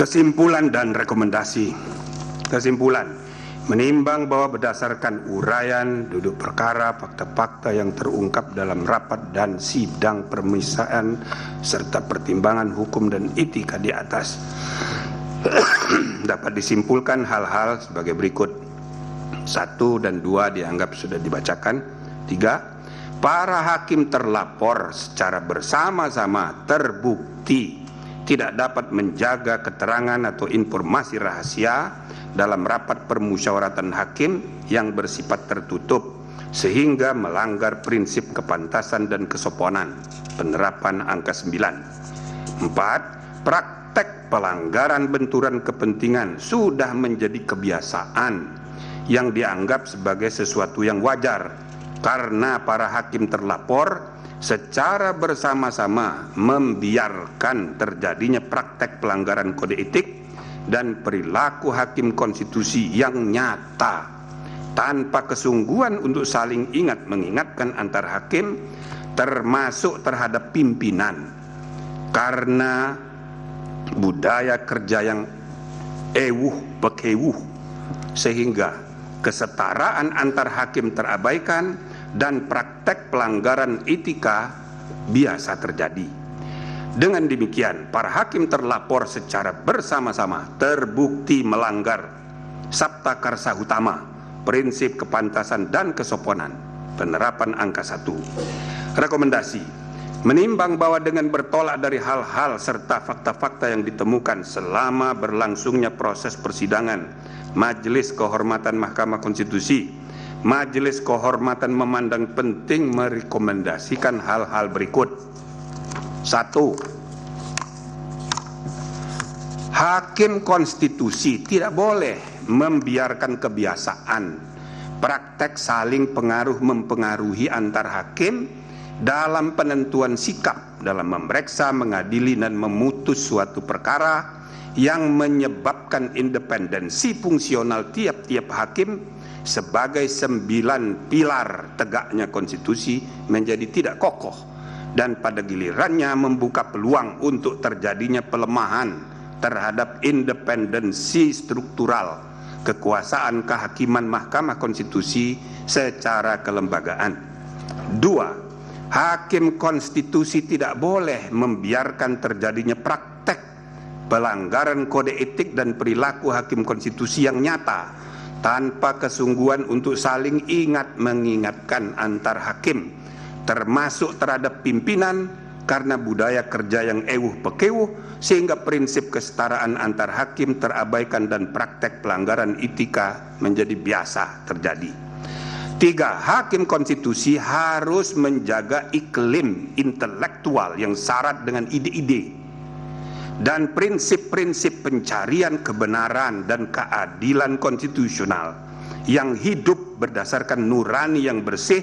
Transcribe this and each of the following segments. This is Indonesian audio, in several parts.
Kesimpulan dan rekomendasi. Kesimpulan, menimbang bahwa berdasarkan uraian duduk perkara, fakta-fakta yang terungkap dalam rapat dan sidang permisaan serta pertimbangan hukum dan etika di atas, dapat disimpulkan hal-hal sebagai berikut. 1 dan 2 dianggap sudah dibacakan. 3, para hakim terlapor secara bersama-sama terbukti tidak dapat menjaga keterangan atau informasi rahasia dalam rapat permusyawaratan hakim yang bersifat tertutup sehingga melanggar prinsip kepantasan dan kesopanan. Penerapan angka 9. 4. Praktek pelanggaran benturan kepentingan sudah menjadi kebiasaan yang dianggap sebagai sesuatu yang wajar karena para hakim terlapor secara bersama-sama membiarkan terjadinya praktek pelanggaran kode etik dan perilaku hakim konstitusi yang nyata tanpa kesungguhan untuk saling ingat mengingatkan antar hakim termasuk terhadap pimpinan, karena budaya kerja yang bekewuh sehingga kesetaraan antar hakim terabaikan dan praktek pelanggaran etika biasa terjadi. Dengan demikian, para hakim terlapor secara bersama-sama terbukti melanggar Sabta Karsa Utama, prinsip kepantasan dan kesopanan. Penerapan angka 1. Rekomendasi, menimbang bahwa dengan bertolak dari hal-hal serta fakta-fakta yang ditemukan selama berlangsungnya proses persidangan Majelis Kehormatan Mahkamah Konstitusi, Majelis Kehormatan memandang penting merekomendasikan hal-hal berikut. 1. Hakim konstitusi tidak boleh membiarkan kebiasaan praktek saling pengaruh mempengaruhi antar hakim dalam penentuan sikap dalam memeriksa, mengadili dan memutus suatu perkara yang menyebabkan independensi fungsional tiap-tiap hakim sebagai 9 pilar tegaknya konstitusi menjadi tidak kokoh dan pada gilirannya membuka peluang untuk terjadinya pelemahan terhadap independensi struktural kekuasaan kehakiman Mahkamah Konstitusi secara kelembagaan. 2. Hakim konstitusi tidak boleh membiarkan terjadinya praktek pelanggaran kode etik dan perilaku hakim konstitusi yang nyata tanpa kesungguhan untuk saling ingat mengingatkan antar hakim termasuk terhadap pimpinan karena budaya kerja yang bekewuh sehingga prinsip kesetaraan antar hakim terabaikan dan praktek pelanggaran etika menjadi biasa terjadi. 3. Hakim konstitusi harus menjaga iklim intelektual yang syarat dengan ide-ide dan prinsip-prinsip pencarian kebenaran dan keadilan konstitusional yang hidup berdasarkan nurani yang bersih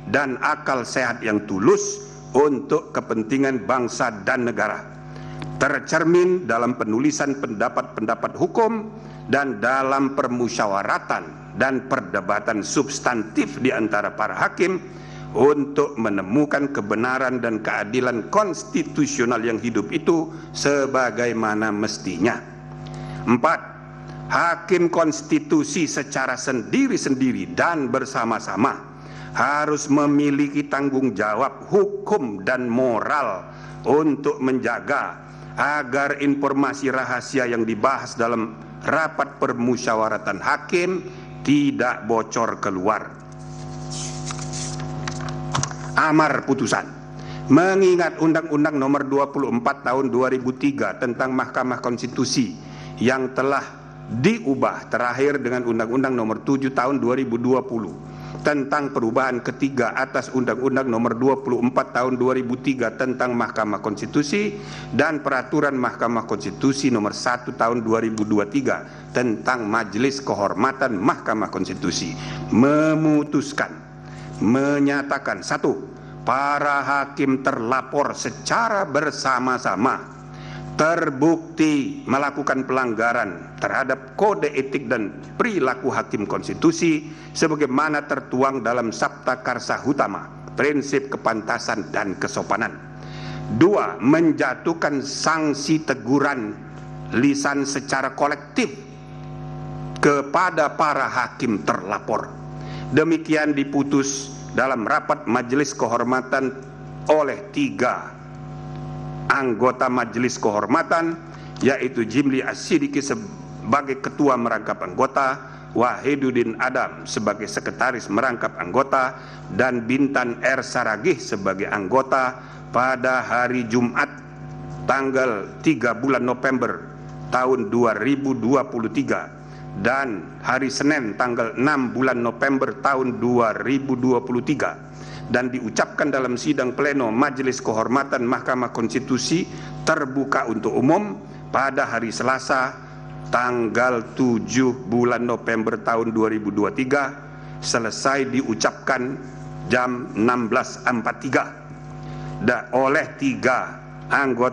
dan akal sehat yang tulus untuk kepentingan bangsa dan negara, tercermin dalam penulisan pendapat-pendapat hukum dan dalam permusyawaratan dan perdebatan substantif di antara para hakim untuk menemukan kebenaran dan keadilan konstitusional yang hidup itu sebagaimana mestinya. 4. Hakim konstitusi secara sendiri-sendiri dan bersama-sama harus memiliki tanggung jawab hukum dan moral untuk menjaga agar informasi rahasia yang dibahas dalam rapat permusyawaratan hakim tidak bocor keluar. Amar putusan, mengingat Undang-Undang Nomor 24 Tahun 2003 tentang Mahkamah Konstitusi yang telah diubah terakhir dengan Undang-Undang Nomor 7 Tahun 2020 tentang perubahan ketiga atas Undang-Undang Nomor 24 Tahun 2003 tentang Mahkamah Konstitusi dan Peraturan Mahkamah Konstitusi Nomor 1 Tahun 2023 tentang Majelis Kehormatan Mahkamah Konstitusi, memutuskan menyatakan 1. Para hakim terlapor secara bersama-sama terbukti melakukan pelanggaran terhadap kode etik dan perilaku hakim konstitusi sebagaimana tertuang dalam Sabta Karsa Utama, prinsip kepantasan dan kesopanan. 2. Menjatuhkan sanksi teguran lisan secara kolektif kepada para hakim terlapor. Demikian diputus dalam rapat Majelis Kehormatan oleh 3 anggota Majelis Kehormatan, yaitu Jimli As-Sidiki sebagai Ketua Merangkap Anggota, Wahiduddin Adam sebagai Sekretaris Merangkap Anggota, dan Bintan R. Saragih sebagai anggota pada hari Jumat tanggal 3 bulan November tahun 2023 dan hari Senin tanggal 6 bulan November tahun 2023, dan diucapkan dalam sidang pleno Majelis Kehormatan Mahkamah Konstitusi terbuka untuk umum pada hari Selasa tanggal 7 bulan November tahun 2023, selesai diucapkan jam 16.43 oleh 3 anggota